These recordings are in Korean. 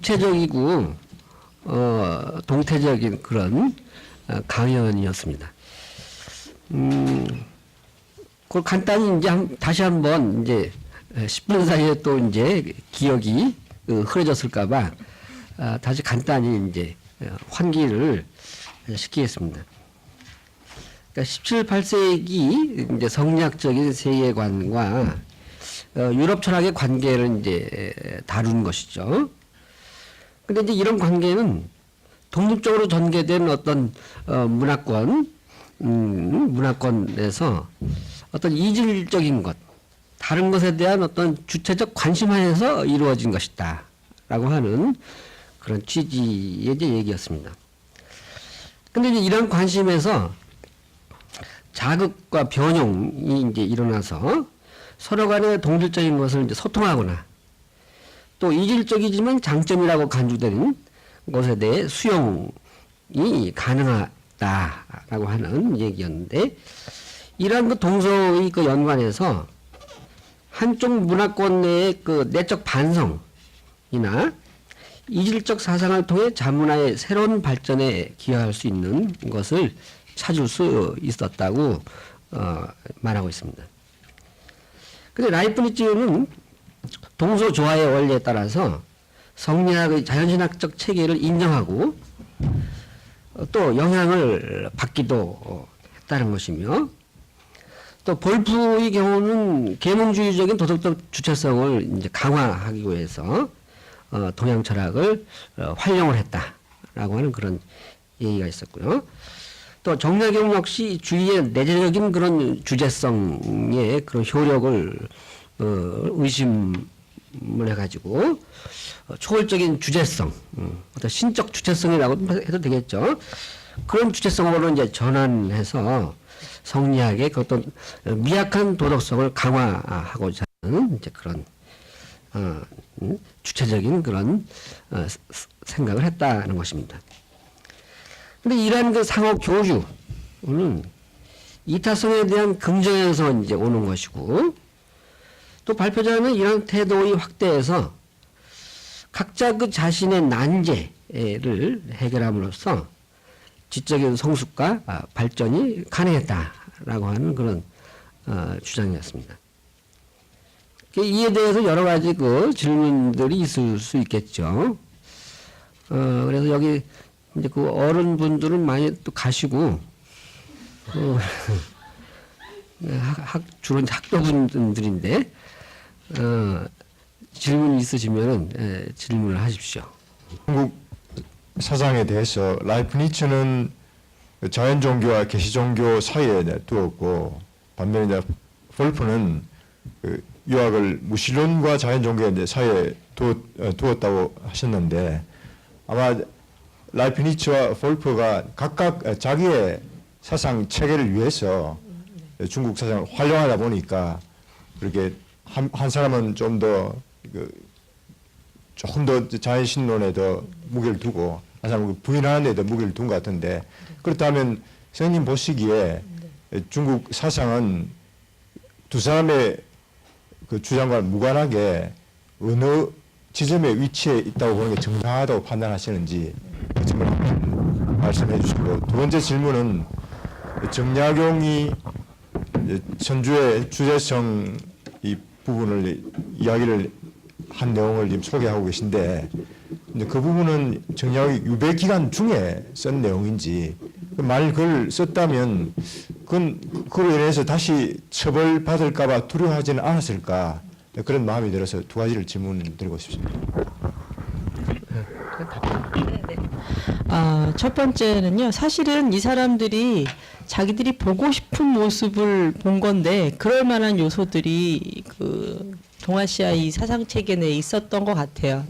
구체적이고 동태적인 그런 강연이었습니다. 그걸 간단히 이제 다시 한번 이제 10분 사이에 또 이제 기억이 흐려졌을까봐 다시 간단히 이제 환기를 시키겠습니다. 그러니까 17, 18세기 이제 성리학적인 세계관과 유럽 철학의 관계를 이제 다룬 것이죠. 근데 이제 이런 관계는 독립적으로 전개된 어떤 문화권에서 어떤 이질적인 것, 다른 것에 대한 어떤 주체적 관심하에서 이루어진 것이다 라고 하는 그런 취지의 이제 얘기였습니다. 근데 이제 이런 관심에서 자극과 변용이 이제 일어나서 서로 간에 동질적인 것을 이제 소통하거나 또 이질적이지만 장점이라고 간주되는 것에 대해 수용이 가능하다라고 하는 얘기였는데, 이러한 그 동서의 그 연관에서 한쪽 문화권 내의 그 내적 반성이나 이질적 사상을 통해 자문화의 새로운 발전에 기여할 수 있는 것을 찾을 수 있었다고 말하고 있습니다. 근데 라이프니츠는 동서 조화의 원리에 따라서 성리학의 자연신학적 체계를 인정하고 또 영향을 받기도 했다는 것이며, 또 볼프의 경우는 계몽주의적인 도덕적 주체성을 이제 강화하기 위해서 동양 철학을 활용을 했다라고 하는 그런 얘기가 있었고요. 또 정약용 역시 주의의 내재적인 그런 주제성의 그런 효력을 의심을 해가지고 초월적인 주제성, 어떤 신적 주체성이라고 해도 되겠죠. 그런 주체성으로 이제 전환해서 성리학의 그 어떤 미약한 도덕성을 강화하고자 하는 이제 그런 주체적인 그런 생각을 했다는 것입니다. 근데 이러한 그 상호 교류는 이타성에 대한 긍정에서 이제 오는 것이고, 또 발표자는 이런 태도의 확대에서 각자 그 자신의 난제를 해결함으로써 지적인 성숙과 발전이 가능했다라고 하는 그런 주장이었습니다. 이에 대해서 여러 가지 그 질문들이 있을 수 있겠죠. 그래서 여기 이제 그 어른분들은 많이 또 가시고, 주로 학도분들인데, 질문 있으시면은 질문을 하십시오. 한국 사상에 대해서 라이프니츠는 자연 종교와 계시 종교 사이에 두었고, 반면에 이제 볼프는 그 유학을 무신론과 자연 종교 사이에 두었다고 하셨는데, 아마 라이프니츠와 볼프가 각각 자기의 사상 체계를 위해서 중국 사상을 활용하다 보니까 그렇게 한 사람은 좀 더 조금 더 자연신론에 더 무게를 두고 한 사람은 부인하는 데 더 무게를 둔 것 같은데, 그렇다면 선생님 보시기에 중국 사상은 두 사람의 그 주장과 무관하게 어느 지점에 위치해 있다고 보는 게 정당하다고 판단하시는지 그 점을 말씀해 주시고, 두 번째 질문은 정약용이 천주의 주제성 이 부분을 이야기를 한 내용을 지금 소개하고 계신데, 그 부분은 정약용이 유배 기간 중에 쓴 내용인지, 만일 그걸 썼다면 그로 인해서 다시 처벌받을까봐 두려워하지는 않았을까, 그런 마음이 들어서 두 가지를 질문드리고 싶습니다. 첫 번째는요, 사실은 이 사람들이 자기들이 보고 싶은 모습을 본 건데, 그럴 만한 요소들이 그 동아시아 이 사상 체계 내에 있었던 것 같아요.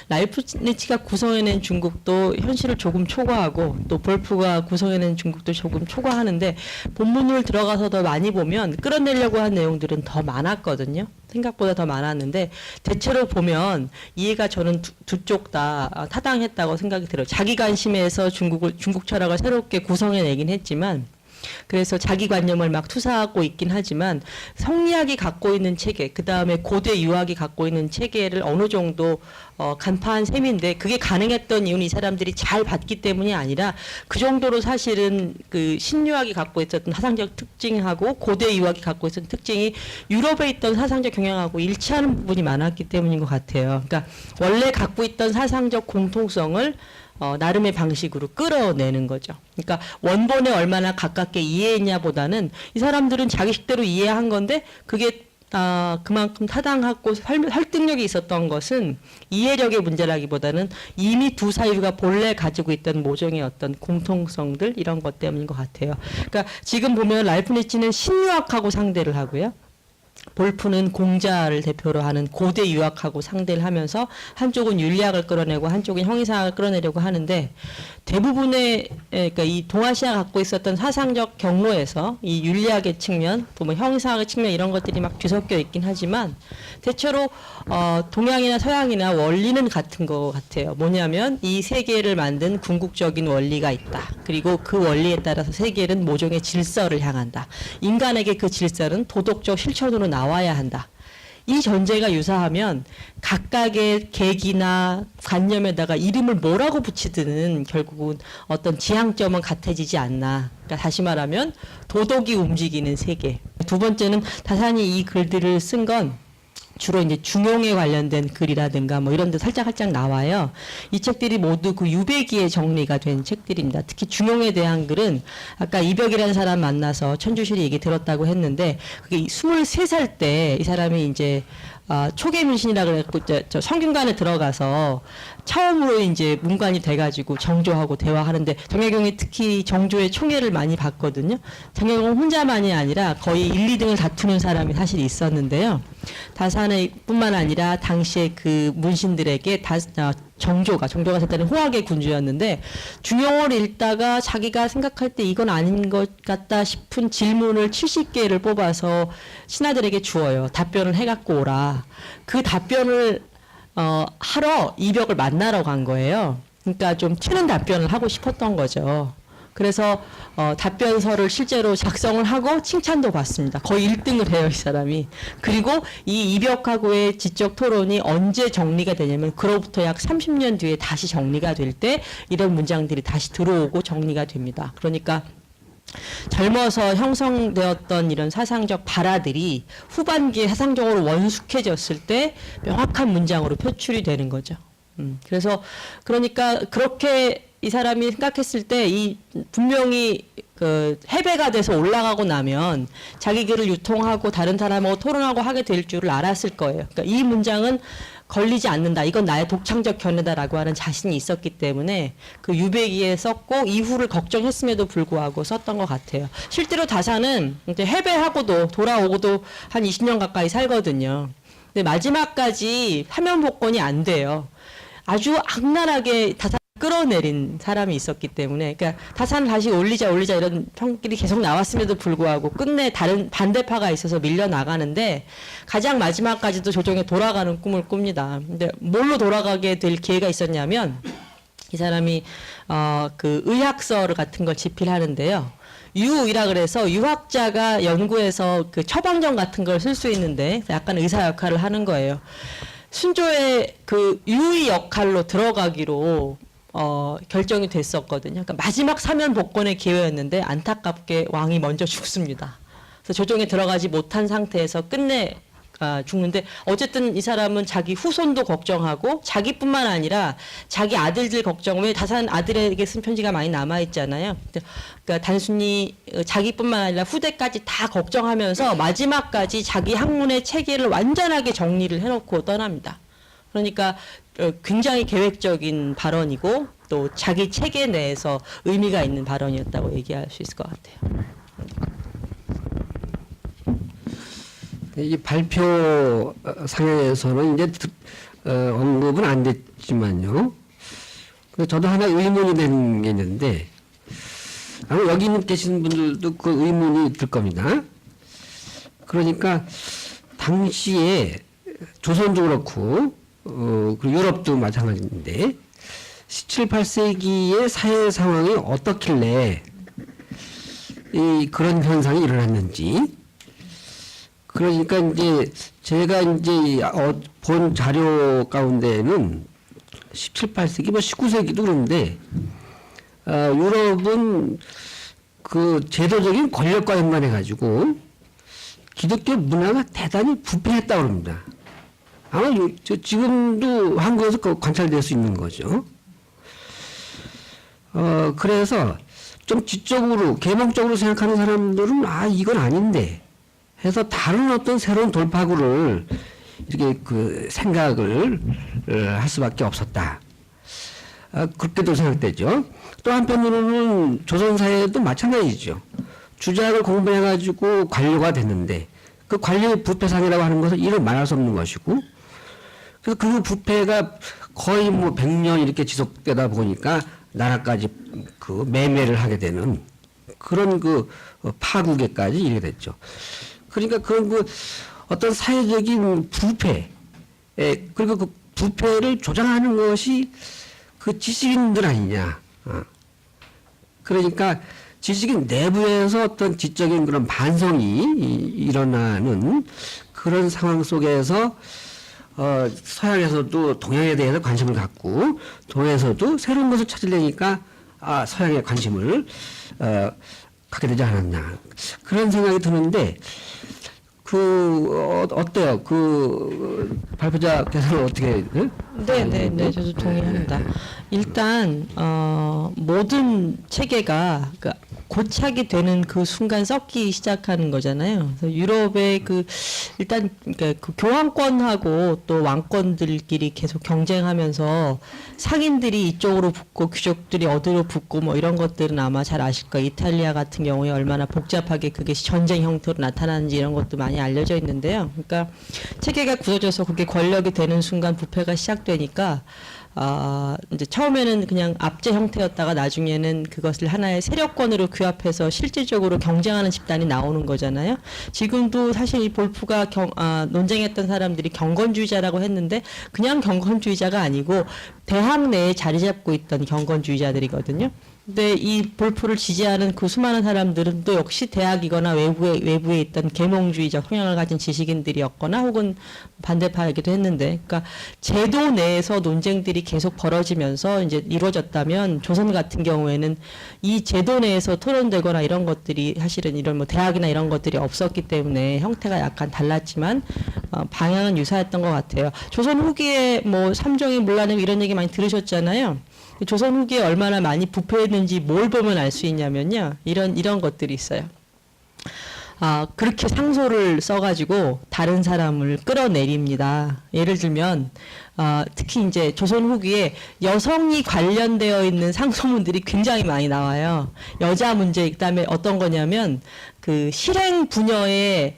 라이프니츠가 구성해낸 중국도 현실을 조금 초과하고, 또 볼프가 구성해낸 중국도 조금 초과하는데, 본문을 들어가서 더 많이 보면 끌어내려고 한 내용들은 더 많았거든요. 생각보다 더 많았는데, 대체로 보면 이해가 저는 두 쪽 다 타당했다고 생각이 들어요. 자기 관심에서 중국 철학을 새롭게 구성해내긴 했지만, 그래서 자기관념을 막 투사하고 있긴 하지만 성리학이 갖고 있는 체계, 그 다음에 고대 유학이 갖고 있는 체계를 어느 정도 간파한 셈인데, 그게 가능했던 이유는 이 사람들이 잘 봤기 때문이 아니라 그 정도로 사실은 그 신유학이 갖고 있었던 사상적 특징하고 고대 유학이 갖고 있었던 특징이 유럽에 있던 사상적 경향하고 일치하는 부분이 많았기 때문인 것 같아요. 그러니까 원래 갖고 있던 사상적 공통성을 나름의 방식으로 끌어내는 거죠. 그러니까 원본에 얼마나 가깝게 이해했냐보다는 이 사람들은 자기식대로 이해한 건데, 그게 그만큼 타당하고 설득력이 있었던 것은 이해력의 문제라기보다는 이미 두 사유가 본래 가지고 있던 모종의 어떤 공통성들, 이런 것 때문인 것 같아요. 그러니까 지금 보면 라이프니츠는 신유학하고 상대를 하고요. 볼프는 공자를 대표로 하는 고대 유학하고 상대를 하면서 한쪽은 윤리학을 끌어내고 한쪽은 형이상학을 끌어내려고 하는데, 대부분의 그러니까 이 동아시아 갖고 있었던 사상적 경로에서 이 윤리학의 측면, 또 뭐 형이상학의 측면, 이런 것들이 막 뒤섞여 있긴 하지만 대체로 동양이나 서양이나 원리는 같은 것 같아요. 뭐냐면 이 세계를 만든 궁극적인 원리가 있다. 그리고 그 원리에 따라서 세계는 모종의 질서를 향한다. 인간에게 그 질서는 도덕적 실천으로 나와야 한다. 이 전제가 유사하면 각각의 계기나 관념에다가 이름을 뭐라고 붙이든 결국은 어떤 지향점은 같아지지 않나. 그러니까 다시 말하면 도덕이 움직이는 세계. 두 번째는 다산이 이 글들을 쓴 건 주로 이제 중용에 관련된 글이라든가 뭐 이런 데 살짝 나와요. 이 책들이 모두 그 유배기에 정리가 된 책들입니다. 특히 중용에 대한 글은 아까 이벽이라는 사람 만나서 천주실이 얘기 들었다고 했는데, 그게 23살 때 이 사람이 이제 초계문신이라 그래갖고 저 성균관에 들어가서 처음으로 이제 문관이 돼가지고 정조하고 대화하는데, 정약용이 특히 정조의 총애를 많이 받거든요. 정약용은 혼자만이 아니라 거의 1, 2등을 다투는 사람이 사실 있었는데요. 다산의 뿐만 아니라 당시에 그 문신들에게 정조가 됐다는 호학의 군주였는데, 중용을 읽다가 자기가 생각할 때 이건 아닌 것 같다 싶은 질문을 70개를 뽑아서 신하들에게 주어요. 답변을 해갖고 오라. 그 답변을 하러 이벽을 만나러 간 거예요. 그러니까 좀 튀는 답변을 하고 싶었던 거죠. 그래서 답변서를 실제로 작성을 하고 칭찬도 받습니다. 거의 1등을 해요, 이 사람이. 그리고 이 이벽하고의 지적 토론이 언제 정리가 되냐면, 그로부터 약 30년 뒤에 다시 정리가 될 때 이런 문장들이 다시 들어오고 정리가 됩니다. 그러니까 젊어서 형성되었던 이런 사상적 발화들이 후반기에 사상적으로 원숙해졌을 때 명확한 문장으로 표출이 되는 거죠. 그러니까 그렇게 이 사람이 생각했을 때 이 분명히 그 해배가 돼서 올라가고 나면 자기 글을 유통하고 다른 사람하고 토론하고 하게 될 줄을 알았을 거예요. 그러니까 이 문장은 걸리지 않는다. 이건 나의 독창적 견해다라고 하는 자신이 있었기 때문에 그 유배기에 썼고 이후를 걱정했음에도 불구하고 썼던 것 같아요. 실제로 다산은 이제 해배하고도 돌아오고도 한 20년 가까이 살거든요. 근데 마지막까지 화면 복권이 안 돼요. 아주 악랄하게 다산 끌어내린 사람이 있었기 때문에, 그러니까 다산을 다시 올리자 이런 평길이 계속 나왔음에도 불구하고 끝내 다른 반대파가 있어서 밀려 나가는데, 가장 마지막까지도 조정에 돌아가는 꿈을 꿉니다. 근데 뭘로 돌아가게 될 기회가 있었냐면, 이 사람이 그 의학서 같은 걸 집필하는데요. 유의라 그래서 유학자가 연구해서 그 처방전 같은 걸 쓸 수 있는데 약간 의사 역할을 하는 거예요. 순조의 그 유의 역할로 들어가기로 결정이 됐었거든요. 그러니까 마지막 사면 복권의 기회였는데 안타깝게 왕이 먼저 죽습니다. 그래서 조정에 들어가지 못한 상태에서 끝내 죽는데, 어쨌든 이 사람은 자기 후손도 걱정하고 자기뿐만 아니라 자기 아들들 걱정, 왜 다산 아들에게 쓴 편지가 많이 남아있잖아요. 그러니까 단순히 자기뿐만 아니라 후대까지 다 걱정하면서 마지막까지 자기 학문의 체계를 완전하게 정리를 해놓고 떠납니다. 그러니까 굉장히 계획적인 발언이고 또 자기 체계 내에서 의미가 있는 발언이었다고 얘기할 수 있을 것 같아요. 이 발표 상에서는 이제 언급은 안 됐지만요. 그래서 저도 하나 의문이 되는 게 있는데, 아마 여기 계신 분들도 그 의문이 들 겁니다. 그러니까 당시에 조선도 그렇고 그리고 유럽도 마찬가지인데 17, 18세기의 사회 상황이 어떻길래 그런 현상이 일어났는지. 그러니까 이제 제가 이제 본 자료 가운데는 17, 18세기, 뭐 19세기도 그런데 유럽은 그 제도적인 권력과 연관해 가지고 기독교 문화가 대단히 부패했다고 합니다. 아마 지금도 한국에서 관찰될 수 있는 거죠. 그래서 좀 지적으로 개몽적으로 생각하는 사람들은 이건 아닌데 해서 다른 어떤 새로운 돌파구를 이렇게 그 생각을 할 수밖에 없었다. 그렇게도 생각되죠. 또 한편으로는 조선사회도 마찬가지죠. 주작을 공부해가지고 관료가 됐는데 그 관료의 부패상이라고 하는 것은 이를 말할 수 없는 것이고, 그래서 그 부패가 거의 뭐 100년 이렇게 지속되다 보니까 나라까지 그 매매를 하게 되는 그런 그 파국에까지 이르게 됐죠. 그러니까 그런 그 어떤 사회적인 부패, 그리고 그 부패를 조장하는 것이 그 지식인들 아니냐. 그러니까 지식인 내부에서 어떤 지적인 그런 반성이 일어나는 그런 상황 속에서 서양에서도 동양에 대해서 관심을 갖고 동양에서도 새로운 것을 찾으려니까 서양에 관심을 갖게 되지 않았나 그런 생각이 드는데 어때요? 그 발표자께서는 어떻게? 네, 저도 동의합니다. 일단 모든 체계가 고착이 되는 그 순간 썩기 시작하는 거잖아요. 그래서 유럽의 일단 그 교황권하고 또 왕권들끼리 계속 경쟁하면서 상인들이 이쪽으로 붙고 귀족들이 어디로 붙고 뭐 이런 것들은 아마 잘 아실 거예요. 이탈리아 같은 경우에 얼마나 복잡하게 그게 전쟁 형태로 나타나는지 이런 것도 많이 알려져 있는데요. 그러니까 체계가 굳어져서 그게 권력이 되는 순간 부패가 시작되니까 이제 처음에는 그냥 압제 형태였다가 나중에는 그것을 하나의 세력권으로 규합해서 실질적으로 경쟁하는 집단이 나오는 거잖아요. 지금도 사실 이 볼프가 논쟁했던 사람들이 경건주의자라고 했는데 그냥 경건주의자가 아니고 대학 내에 자리 잡고 있던 경건주의자들이거든요. 근데 이 볼프를 지지하는 그 수많은 사람들은 또 역시 대학이거나 외부에 있던 계몽주의적 성향을 가진 지식인들이었거나 혹은 반대파이기도 했는데, 그러니까 제도 내에서 논쟁들이 계속 벌어지면서 이제 이루어졌다면 조선 같은 경우에는 이 제도 내에서 토론되거나 이런 것들이 사실은 이런 뭐 대학이나 이런 것들이 없었기 때문에 형태가 약간 달랐지만 방향은 유사했던 것 같아요. 조선 후기에 뭐 삼종이 물라님 이런 얘기 많이 들으셨잖아요. 조선 후기에 얼마나 많이 부패했는지 뭘 보면 알 수 있냐면요. 이런 것들이 있어요. 그렇게 상소를 써가지고 다른 사람을 끌어내립니다. 예를 들면, 특히 이제 조선 후기에 여성이 관련되어 있는 상소문들이 굉장히 많이 나와요. 여자 문제, 그다음에 어떤 거냐면, 그 실행 부녀의,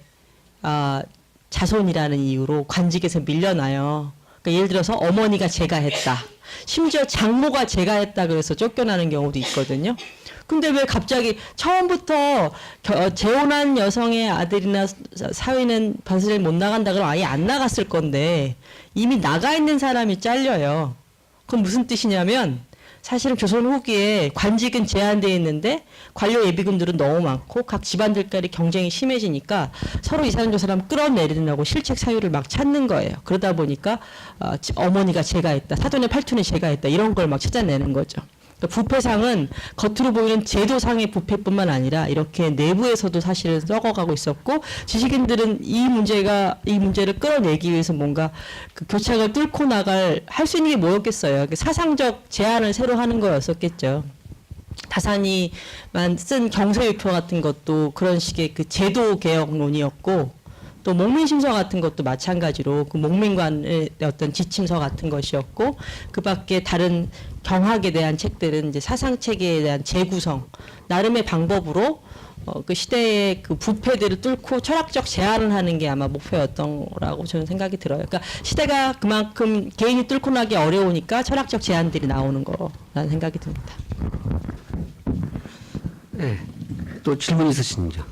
자손이라는 이유로 관직에서 밀려나요. 그러니까 예를 들어서 어머니가 제가 했다. 심지어 장모가 제가 했다 그래서 쫓겨나는 경우도 있거든요. 근데 왜 갑자기 처음부터 재혼한 여성의 아들이나 사위는 벼슬을 못 나간다 그러면 아예 안 나갔을 건데 이미 나가 있는 사람이 잘려요. 그건 무슨 뜻이냐면 사실은 조선 후기에 관직은 제한되어 있는데 관료 예비군들은 너무 많고 각 집안들끼리 경쟁이 심해지니까 서로 이 사람 저 사람 끌어내리려고 실책 사유를 막 찾는 거예요. 그러다 보니까 어머니가 제가 했다, 사돈의 팔촌이 제가 했다 이런 걸 막 찾아내는 거죠. 그러니까 부패상은 겉으로 보이는 제도상의 부패뿐만 아니라 이렇게 내부에서도 사실은 썩어가고 있었고 지식인들은 이 문제를 끌어내기 위해서 뭔가 그 교착을 뚫고 할 수 있는 게 뭐였겠어요. 사상적 제안을 새로 하는 거였었겠죠. 다산이만 쓴 경세유표 같은 것도 그런 식의 그 제도 개혁론이었고 또 목민심서 같은 것도 마찬가지로 그 목민관의 어떤 지침서 같은 것이었고 그 밖에 다른 경학에 대한 책들은 이제 사상 체계에 대한 재구성 나름의 방법으로 그 시대의 그 부패들을 뚫고 철학적 제안을 하는 게 아마 목표였던 거라고 저는 생각이 들어요. 그러니까 시대가 그만큼 개인이 뚫고 나기 어려우니까 철학적 제안들이 나오는 거라는 생각이 듭니다. 네, 또 질문 있으신죠?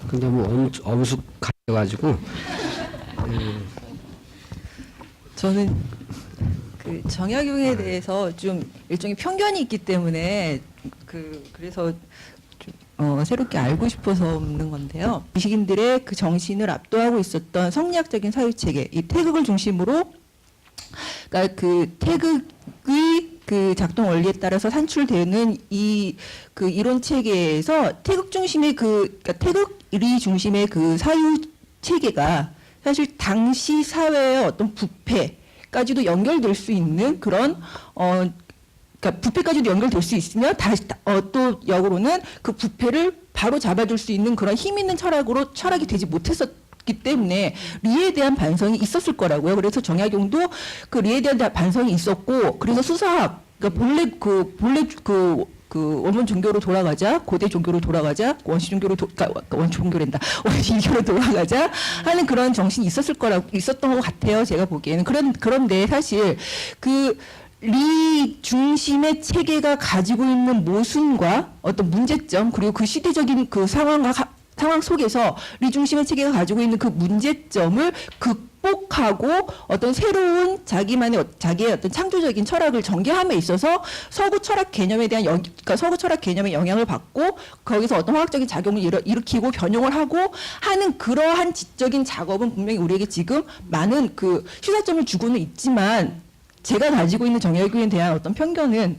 근데 뭐 엄숙해가지고 저는 그 정약용에 대해서 좀 일종의 편견이 있기 때문에 그래서 좀 새롭게 알고 싶어서 묻는 건데요. 미식인들의 그 정신을 압도하고 있었던 성리학적인 사유체계, 이 태극을 중심으로, 그러니까 그 태극의 그 작동 원리에 따라서 산출되는 이 그 이론 체계에서 태극 중심의 그러니까 태극이 중심의 그 사유 체계가 사실 당시 사회의 어떤 부패까지도 연결될 수 있는 그런 그러니까 부패까지도 연결될 수 있으면 다시 또 역으로는 그 부패를 바로 잡아줄 수 있는 그런 힘 있는 철학이 되지 못했었기 때문에 리에 대한 반성이 있었을 거라고요. 그래서 정약용도 그 리에 대한 반성이 있었고, 그래서 수사학, 그러니까 본래 그 원문 종교로 돌아가자, 고대 종교로 돌아가자, 원시 종교로 그러니까 원시 종교란다, 원시 이교로 돌아가자 하는 그런 정신이 있었던 것 같아요. 제가 보기에는. 그런데 사실 그 리 중심의 체계가 가지고 있는 모순과 어떤 문제점, 그리고 그 시대적인 그 상황 속에서 리 중심의 체계가 가지고 있는 그 문제점을 극복하고 어떤 새로운 자기의 어떤 창조적인 철학을 전개함에 있어서 서구 철학 개념에 대한 그러니까 서구 철학 개념의 영향을 받고 거기서 어떤 화학적인 작용을 일으키고 변형을 하고 하는 그러한 지적인 작업은 분명히 우리에게 지금 많은 그 시사점을 주고는 있지만, 제가 가지고 있는 정약용에 대한 어떤 편견은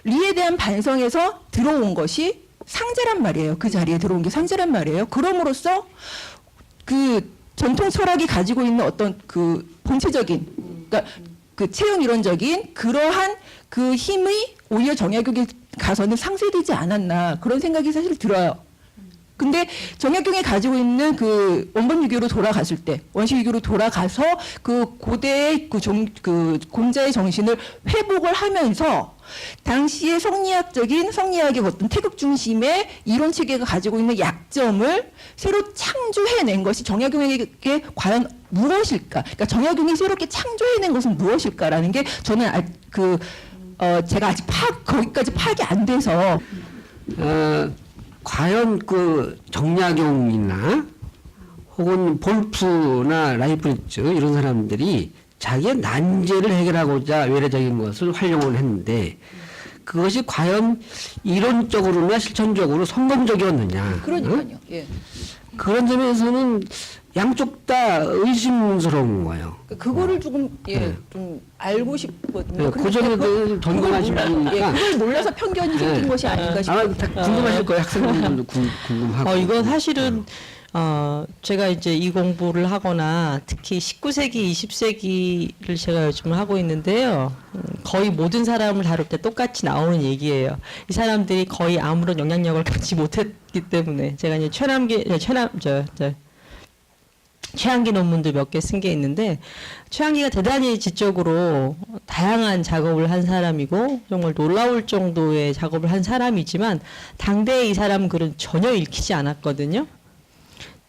리에 대한 반성에서 들어온 것이 상제란 말이에요. 그 자리에 들어온 게 상제란 말이에요. 그럼으로써 그 전통 철학이 가지고 있는 어떤 그 본체적인, 그러니까 그 체형 이론적인 그러한 그 힘이 오히려 정약용에 가서는 상쇄되지 않았나, 그런 생각이 사실 들어요. 근데 정약용이 가지고 있는 그 원본 유교로 돌아갔을 때, 원시 유교로 돌아가서 그 고대의 그 공자의 정신을 회복을 하면서 당시의 성리학의 어떤 태극 중심의 이론 체계가 가지고 있는 약점을 새로 창조해낸 것이 정약용에게 과연 무엇일까? 그러니까 정약용이 새롭게 창조해낸 것은 무엇일까라는 게 저는 제가 아직 거기까지 파악이 안 돼서. 과연 그 정약용이나 혹은 볼프나 라이프니츠 이런 사람들이 자기의 난제를 해결하고자 외래적인 것을 활용을 했는데 그것이 과연 이론적으로나 실천적으로 성공적이었느냐? 그러니까요. 어? 예. 그런 점에서는 양쪽 다 의심스러운 거예요. 그거를 조금 좀 알고 싶거든요. 네, 그 점에 대해서 전공하신 분이니까 그걸 몰라서 편견이 생긴 것이 아닌가 싶어요. 아마 다 궁금하실 거예요. 학생분들도 궁금하고. 이건 사실은 제가 이제 이 공부를 하거나 특히 19세기, 20세기를 제가 요즘 하고 있는데요. 거의 모든 사람을 다룰 때 똑같이 나오는 얘기예요. 이 사람들이 거의 아무런 영향력을 갖지 못했기 때문에 제가 이제 최한기 논문도 몇 개 쓴 게 있는데, 최한기가 대단히 지적으로 다양한 작업을 한 사람이고 정말 놀라울 정도의 작업을 한 사람이지만 당대의 이 사람 글은 전혀 읽히지 않았거든요.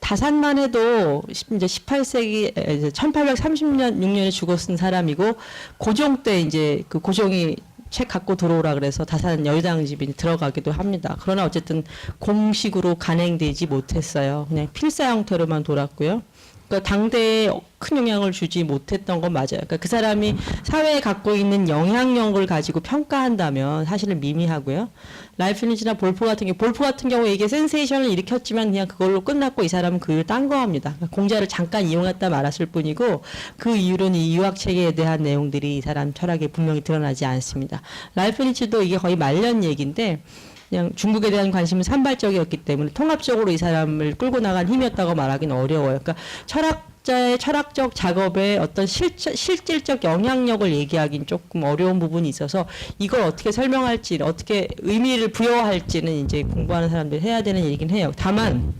다산만 해도 이제 18세기 1830년 6년에 죽어 쓴 사람이고, 고종 때 이제 그 고종이 책 갖고 들어오라 그래서 다산 여의당 집이 들어가기도 합니다. 그러나 어쨌든 공식으로 간행되지 못했어요. 그냥 필사 형태로만 돌았고요. 그러니까 당대에 큰 영향을 주지 못했던 건 맞아요. 그러니까 그 사람이 사회에 갖고 있는 영향력을 가지고 평가한다면 사실은 미미하고요. 라이프니츠나 볼프 같은 경우에 이게 센세이션을 일으켰지만 그냥 그걸로 끝났고 이 사람은 그 일을 딴 거합니다. 그러니까 공자를 잠깐 이용했다 말았을 뿐이고 그 이후로는 이 유학 체계에 대한 내용들이 이 사람 철학에 분명히 드러나지 않습니다. 라이프니츠도 이게 거의 말년 얘기인데 그냥 중국에 대한 관심은 산발적이었기 때문에 통합적으로 이 사람을 끌고 나간 힘이었다고 말하기는 어려워요. 그러니까 철학자의 철학적 작업에 어떤 실질적 영향력을 얘기하기는 조금 어려운 부분이 있어서 이걸 어떻게 설명할지, 어떻게 의미를 부여할지는 이제 공부하는 사람들이 해야 되는 얘기긴 해요. 다만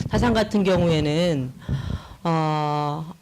다산 같은 경우에는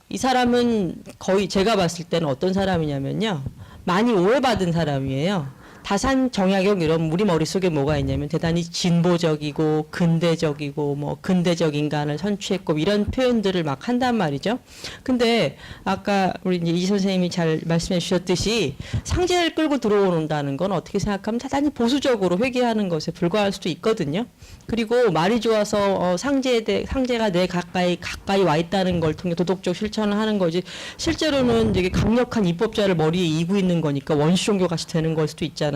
이 사람은 거의 제가 봤을 때는 어떤 사람이냐면요, 많이 오해받은 사람이에요. 다산 정약용 이런 우리 머릿속에 뭐가 있냐면 대단히 진보적이고 근대적이고 뭐 근대적 인간을 선취했고 이런 표현들을 막 한단 말이죠. 근데 아까 우리 이제 이 선생님이 잘 말씀해 주셨듯이 상제를 끌고 들어온다는 건 어떻게 생각하면 대단히 보수적으로 회귀하는 것에 불과할 수도 있거든요. 그리고 말이 좋아서 상제가 내 가까이 와 있다는 걸 통해 도덕적 실천을 하는 거지 실제로는 되게 강력한 입법자를 머리에 이고 있는 거니까 원시 종교 같이 되는 걸 수도 있잖아요.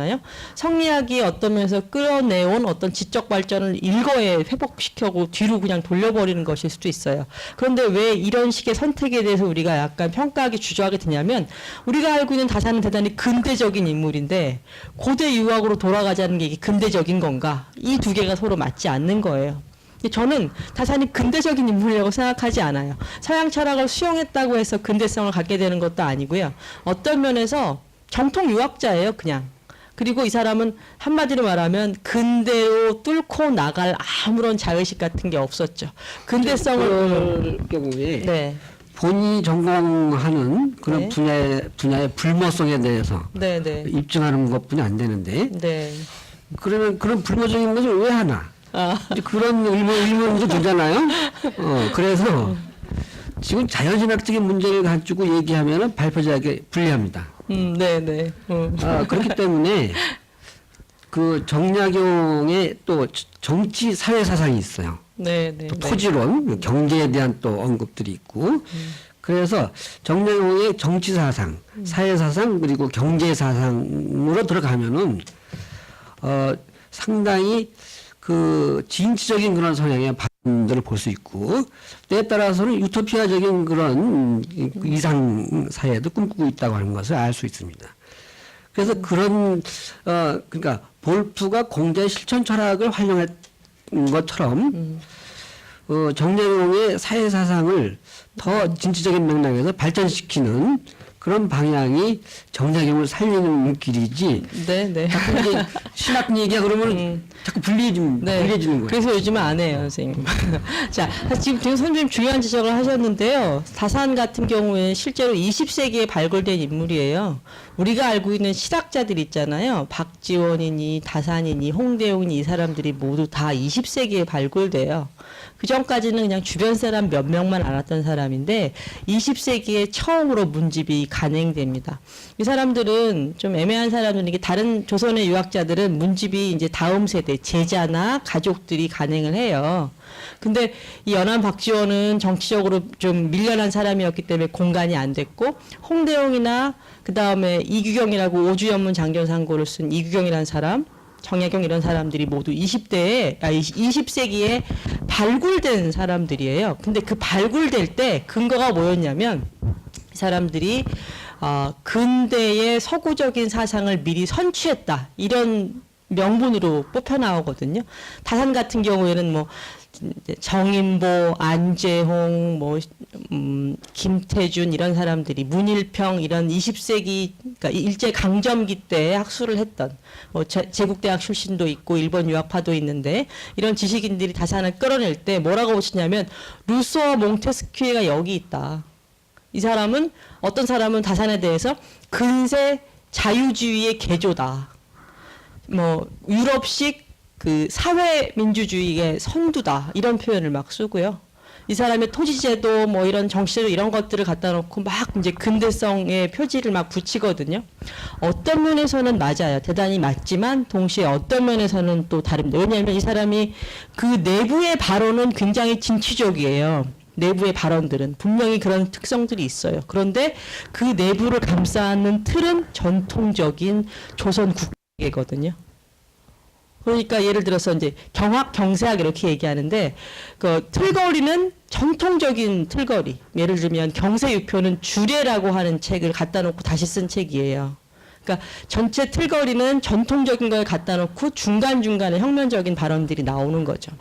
성리학이 어떤 면에서 끌어내온 어떤 지적 발전을 일거에 회복시켜고 뒤로 그냥 돌려버리는 것일 수도 있어요. 그런데 왜 이런 식의 선택에 대해서 우리가 약간 평가하기 주저하게 되냐면 우리가 알고 있는 다산은 대단히 근대적인 인물인데 고대 유학으로 돌아가자는 게 이게 근대적인 건가? 이 두 개가 서로 맞지 않는 거예요. 저는 다산이 근대적인 인물이라고 생각하지 않아요. 서양 철학을 수용했다고 해서 근대성을 갖게 되는 것도 아니고요. 어떤 면에서 정통 유학자예요, 그냥. 그리고 이 사람은 한마디로 말하면 근대로 뚫고 나갈 아무런 자의식 같은 게 없었죠. 근대성을 그럴 경우에 네. 본인이 전공하는 그런 네. 분야의 불모성에 대해서 네, 네. 입증하는 것뿐이 안 되는데 네. 그러면 그런 불모적인 것을 왜 하나? 아. 이제 그런 의문도 들잖아요. 그래서 지금 자연신학적인 문제를 가지고 얘기하면 발표자에게 불리합니다. 네, 네. 그렇기 때문에 그 정약용의 또 정치 사회 사상이 있어요. 네, 네. 또 토지론, 경제에 대한 또 언급들이 있고, 그래서 정약용의 정치 사상, 사회 사상 그리고 경제 사상으로 들어가면은 상당히 그 진취적인 그런 성향의 반들을 볼 수 있고, 때에 따라서는 유토피아적인 그런 이상 사회도 꿈꾸고 있다고 하는 것을 알 수 있습니다. 그래서 그런 그러니까 볼프가 공자의 실천 철학을 활용한 것처럼 정약용의 사회 사상을 더 진취적인 맥락에서 발전시키는 그런 방향이 정약용을 살리는 길이지. 네, 네. 자꾸 이제 신학 얘기야 그러면 자꾸 불리해지는 거예요. 그래서 요즘 안 해요, 선생님. 자, 지금 선생님 중요한 지적을 하셨는데요. 다산 같은 경우에 실제로 20세기에 발굴된 인물이에요. 우리가 알고 있는 실학자들 있잖아요. 박지원이니 다산이니 홍대용이니 이 사람들이 모두 다 20세기에 발굴돼요. 그 전까지는 그냥 주변 사람 몇 명만 알았던 사람인데 20세기에 처음으로 문집이 간행됩니다. 이 사람들은 좀 애매한 사람들은 이게 다른 조선의 유학자들은 문집이 이제 다음 세대 제자나 가족들이 간행을 해요. 근데 이 연안 박지원은 정치적으로 좀 밀려난 사람이었기 때문에 공간이 안 됐고 홍대용이나 그 다음에 이규경이라고 오주연문 장전상고를 쓴 이규경이라는 사람 정약용 이런 사람들이 모두 20세기에 발굴된 사람들이에요. 근데 그 발굴될 때 근거가 뭐였냐면 이 사람들이 근대의 서구적인 사상을 미리 선취했다. 이런 명분으로 뽑혀 나오거든요. 다산 같은 경우에는 뭐 정인보, 안재홍, 김태준 이런 사람들이 문일평 이런 20세기 그러니까 일제 강점기 때 학술을 했던 제국대학 출신도 있고 일본 유학파도 있는데 이런 지식인들이 다산을 끌어낼 때 뭐라고 보시냐면 루소와 몽테스큐에가 여기 있다. 이 사람은 어떤 사람은 다산에 대해서 근세 자유주의의 개조다. 유럽식 그 사회민주주의의 선두다 이런 표현을 막 쓰고요. 이 사람의 토지제도 이런 정치제도 이런 것들을 갖다 놓고 막 이제 근대성의 표지를 막 붙이거든요. 어떤 면에서는 맞아요. 대단히 맞지만 동시에 어떤 면에서는 또 다릅니다. 왜냐하면 이 사람이 그 내부의 발언은 굉장히 진취적이에요. 내부의 발언들은 분명히 그런 특성들이 있어요. 그런데 그 내부를 감싸는 틀은 전통적인 조선 국계거든요. 그러니까 예를 들어서 이제 경학, 경세학 이렇게 얘기하는데 그 틀거리는 전통적인 틀거리. 예를 들면 경세유표는 주례라고 하는 책을 갖다 놓고 다시 쓴 책이에요. 그러니까 전체 틀거리는 전통적인 걸 갖다 놓고 중간중간에 혁명적인 발언들이 나오는 거죠.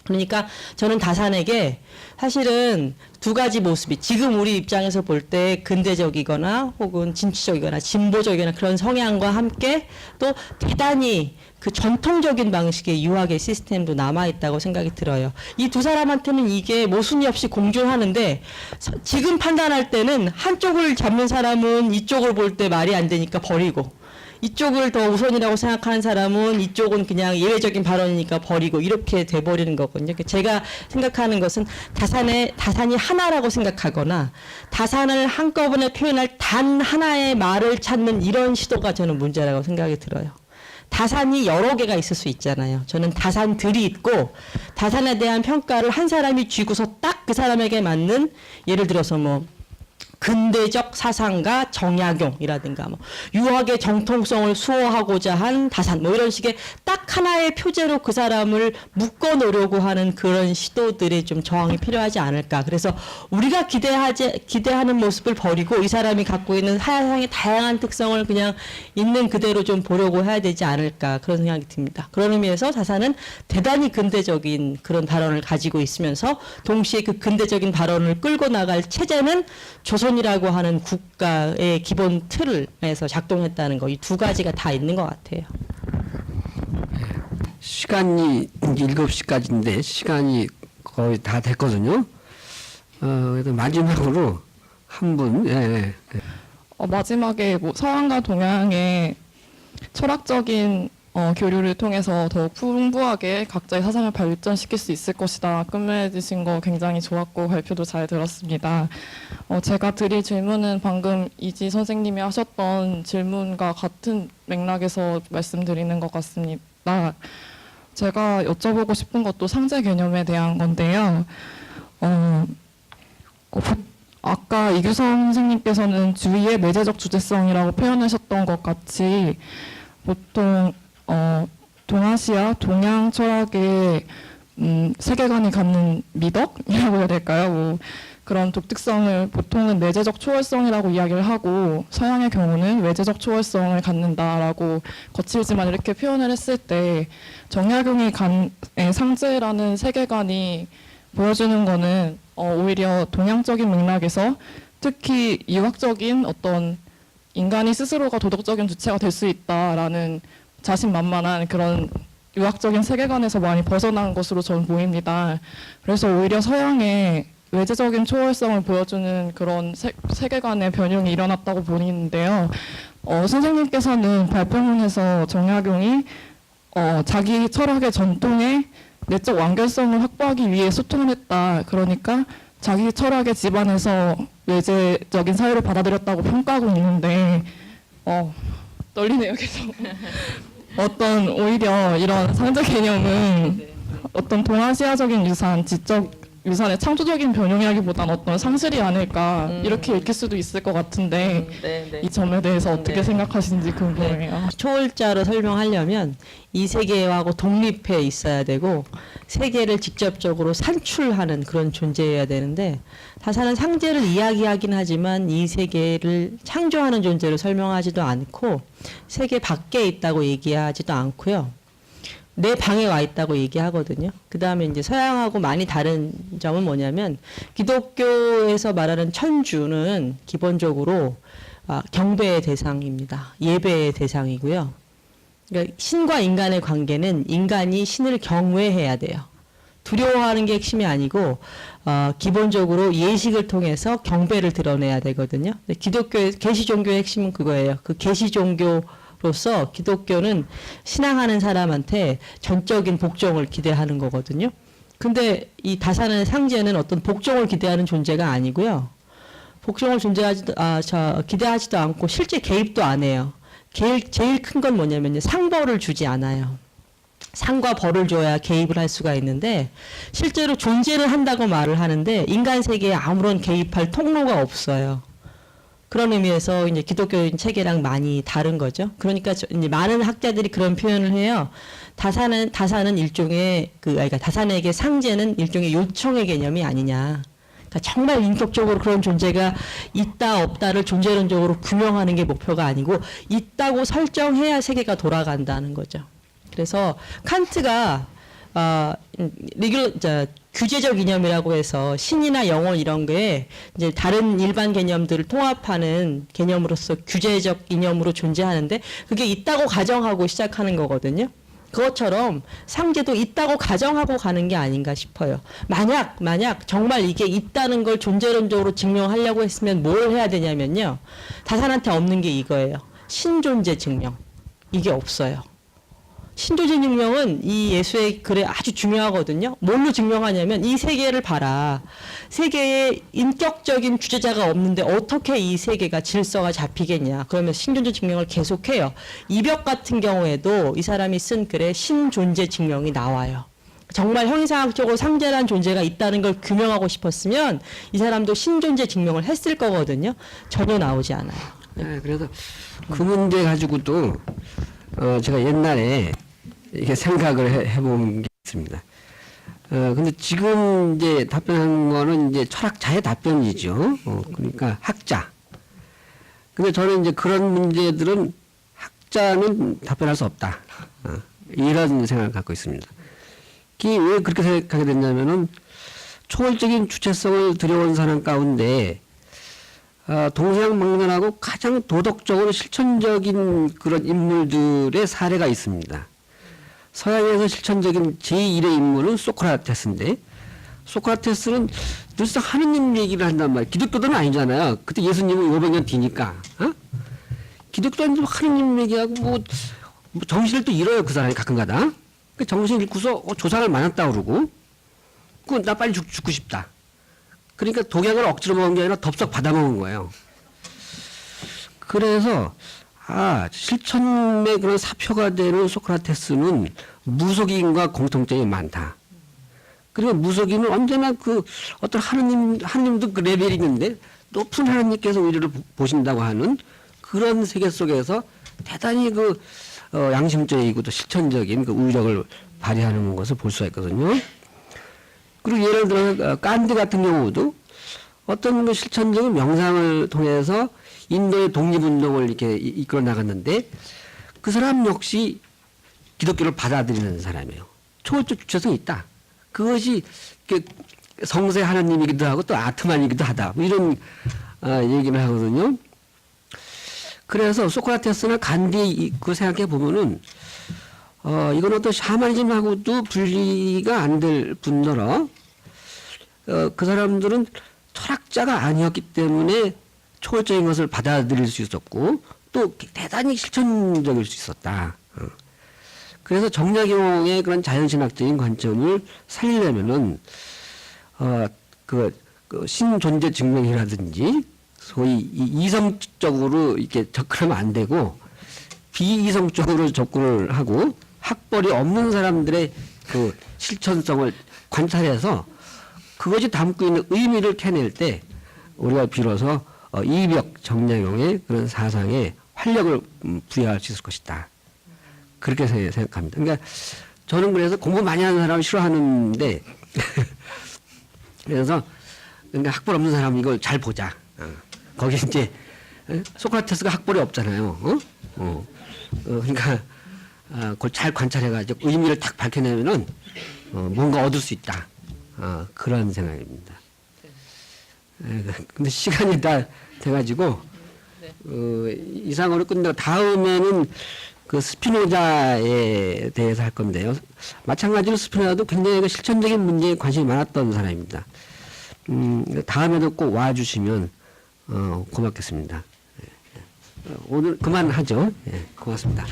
그러니까 저는 다산에게 사실은 두 가지 모습이 지금 우리 입장에서 볼 때 근대적이거나 혹은 진취적이거나 진보적이거나 그런 성향과 함께 또 대단히 그 전통적인 방식의 유학의 시스템도 남아있다고 생각이 들어요. 이 두 사람한테는 이게 모순이 없이 공존하는데 지금 판단할 때는 한쪽을 잡는 사람은 이쪽을 볼 때 말이 안 되니까 버리고 이쪽을 더 우선이라고 생각하는 사람은 이쪽은 그냥 예외적인 발언이니까 버리고 이렇게 돼버리는 거거든요. 제가 생각하는 것은 다산이 하나라고 생각하거나 다산을 한꺼번에 표현할 단 하나의 말을 찾는 이런 시도가 저는 문제라고 생각이 들어요. 다산이 여러 개가 있을 수 있잖아요. 저는 다산들이 있고 다산에 대한 평가를 한 사람이 쥐고서 딱 그 사람에게 맞는, 예를 들어서 뭐 근대적 사상가 정약용이라든가 뭐 유학의 정통성을 수호하고자 한 다산 뭐 이런 식의 딱 하나의 표제로 그 사람을 묶어 놓으려고 하는 그런 시도들이 좀 저항이 필요하지 않을까. 그래서 우리가 기대하는 모습을 버리고 이 사람이 갖고 있는 사상의 다양한 특성을 그냥 있는 그대로 좀 보려고 해야 되지 않을까, 그런 생각이 듭니다. 그런 의미에서 다산은 대단히 근대적인 그런 발언을 가지고 있으면서 동시에 그 근대적인 발언을 끌고 나갈 체제는 조선이라고 하는 국가의 기본 틀에서 작동했다는 거, 이 두 가지가 다 있는 것 같아요. 시간이 7시까지인데 시간이 거의 다 됐거든요. 그래도 마지막으로 한 분, 마지막에 뭐 서양과 동양의 철학적인 교류를 통해서 더욱 풍부하게 각자의 사상을 발전시킬 수 있을 것이다. 끝맺으신 거 굉장히 좋았고 발표도 잘 들었습니다. 제가 드릴 질문은 방금 이지 선생님이 하셨던 질문과 같은 맥락에서 말씀드리는 것 같습니다. 제가 여쭤보고 싶은 것도 상제 개념에 대한 건데요. 아까 이규성 선생님께서는 주위의 내재적 주제성이라고 표현하셨던 것 같이 보통 동아시아, 동양 철학의 세계관이 갖는 미덕이라고 해야 될까요? 뭐 그런 독특성을 보통은 내재적 초월성이라고 이야기를 하고 서양의 경우는 외재적 초월성을 갖는다라고 거칠지만 이렇게 표현을 했을 때 정약용이 상제라는 세계관이 보여주는 거는 오히려 동양적인 맥락에서 특히 유학적인 어떤 인간이 스스로가 도덕적인 주체가 될 수 있다라는 자신만만한 그런 유학적인 세계관에서 많이 벗어난 것으로 저는 보입니다. 그래서 오히려 서양의 외재적인 초월성을 보여주는 그런 세계관의 변형이 일어났다고 보이는데요. 선생님께서는 발표문에서 정약용이 자기 철학의 전통의 내적 완결성을 확보하기 위해 소통을 했다. 그러니까 자기 철학의 집안에서 외재적인 사유를 받아들였다고 평가하고 있는데 떨리네요 계속. 오히려 이런 상제 개념은 어떤 동아시아적인 유산, 지적 유산의 창조적인 변형이라기보다는 어떤 상실이 아닐까 이렇게 읽힐 수도 있을 것 같은데 이 점에 대해서 어떻게 생각하시는지 궁금해요. 초월자로 설명하려면 이 세계하고 독립해 있어야 되고 세계를 직접적으로 산출하는 그런 존재여야 되는데 다산은 상제를 이야기하긴 하지만 이 세계를 창조하는 존재로 설명하지도 않고 세계 밖에 있다고 얘기하지도 않고요. 내 방에 와 있다고 얘기하거든요. 그 다음에 이제 서양하고 많이 다른 점은 뭐냐면 기독교에서 말하는 천주는 기본적으로 경배의 대상입니다. 예배의 대상이고요. 그러니까 신과 인간의 관계는 인간이 신을 경외해야 돼요. 두려워하는 게 핵심이 아니고 기본적으로 예식을 통해서 경배를 드러내야 되거든요. 기독교의 계시 종교의 핵심은 그거예요. 그 계시 종교로서 기독교는 신앙하는 사람한테 전적인 복종을 기대하는 거거든요. 근데 이 다산의 상제는 어떤 복종을 기대하는 존재가 아니고요. 복종을 기대하지도 않고 실제 개입도 안 해요. 제일 큰 건 뭐냐면요. 상벌을 주지 않아요. 상과 벌을 줘야 개입을 할 수가 있는데 실제로 존재를 한다고 말을 하는데 인간 세계에 아무런 개입할 통로가 없어요. 그런 의미에서 이제 기독교인 체계랑 많이 다른 거죠. 그러니까 이제 많은 학자들이 그런 표현을 해요. 다산은 일종의 그러니까 다산에게 상제는 일종의 요청의 개념이 아니냐. 그러니까 정말 인격적으로 그런 존재가 있다 없다를 존재론적으로 규명하는 게 목표가 아니고 있다고 설정해야 세계가 돌아간다는 거죠. 그래서 칸트가 규제적 이념이라고 해서 신이나 영혼 이런 게 이제 다른 일반 개념들을 통합하는 개념으로서 규제적 이념으로 존재하는데 그게 있다고 가정하고 시작하는 거거든요. 그것처럼 상제도 있다고 가정하고 가는 게 아닌가 싶어요. 만약 정말 이게 있다는 걸 존재론적으로 증명하려고 했으면 뭘 해야 되냐면요. 다산한테 없는 게 이거예요. 신존재 증명. 이게 없어요. 신조지 증명은 이 예수의 글에 아주 중요하거든요. 뭘로 증명하냐면 이 세계를 봐라. 세계에 인격적인 주제자가 없는데 어떻게 이 세계가 질서가 잡히겠냐. 그러면 신존재 증명을 계속해요. 이벽 같은 경우에도 이 사람이 쓴 글에 신존재 증명이 나와요. 정말 형이상학적으로 상대한 존재가 있다는 걸 규명하고 싶었으면 이 사람도 신존재 증명을 했을 거거든요. 전혀 나오지 않아요. 네, 그래서 그 문제 가지고도 제가 옛날에 이게 생각을 해본 게 있습니다. 근데 지금 이제 답변한 거는 이제 철학자의 답변이죠. 그러니까 학자. 근데 저는 이제 그런 문제들은 학자는 답변할 수 없다. 이런 생각을 갖고 있습니다. 왜 그렇게 생각하게 됐냐면은 초월적인 주체성을 들여온 사람 가운데 동서양망론하고 가장 도덕적으로 실천적인 그런 인물들의 사례가 있습니다. 서양에서 실천적인 제1의 인물은 소크라테스인데, 소크라테스는 늘상 하느님 얘기를 한단 말이에요. 기독교도는 아니잖아요. 그때 예수님은 500년 뒤니까. 기독교는 하느님 얘기하고 뭐 정신을 또 잃어요. 그 사람이 가끔가다. 그 정신을 잃고서 조상을 만났다 그러고, 나 빨리 죽고 싶다. 그러니까 독약을 억지로 먹은 게 아니라 덥석 받아먹은 거예요. 그래서 실천의 그런 사표가 되는 소크라테스는 무속인과 공통점이 많다. 그리고 무속인은 언제나 그 어떤 하느님도 그 레벨이 있는데 높은 하느님께서 우리를 보신다고 하는 그런 세계 속에서 대단히 그 양심적이고 또 실천적인 그 우력을 발휘하는 것을 볼 수가 있거든요. 그리고 예를 들어 간디 같은 경우도 어떤 그 실천적인 명상을 통해서 인도의 독립운동을 이렇게 이끌어 나갔는데 그 사람 역시 기독교를 받아들이는 사람이에요. 초월적 주체성이 있다. 그것이 성세 하나님이기도 하고 또 아트만이기도 하다. 뭐 이런 얘기를 하거든요. 그래서 소크라테스나 간디 그 생각해 보면은 이건 어떤 샤머니즘하고도 분리가 안 될 뿐더러 그 사람들은 철학자가 아니었기 때문에 초월적인 것을 받아들일 수 있었고 또 대단히 실천적일 수 있었다. 그래서 정약용의 그런 자연신학적인 관점을 살리려면은 그 신존재 증명이라든지 소위 이성적으로 이렇게 접근하면 안 되고 비이성적으로 접근을 하고 학벌이 없는 사람들의 그 실천성을 관찰해서 그것이 담고 있는 의미를 캐낼 때 우리가 비로소 이벽 정약용의 그런 사상에 활력을 부여할 수 있을 것이다. 그렇게 생각합니다. 그러니까 저는 그래서 공부 많이 하는 사람을 싫어하는데 그래서 그러니까 학벌 없는 사람 이걸 잘 보자. 거기 이제 소크라테스가 학벌이 없잖아요. 그러니까 그걸 잘 관찰해가지고 의미를 딱 밝혀내면은 뭔가 얻을 수 있다. 그런 생각입니다. 근데 시간이 다 돼가지고 이상으로 끝내고 다음에는 그 스피노자에 대해서 할 건데요. 마찬가지로 스피노자도 굉장히 그 실천적인 문제에 관심이 많았던 사람입니다. 다음에도 꼭 와주시면 고맙겠습니다. 오늘 그만하죠. 고맙습니다.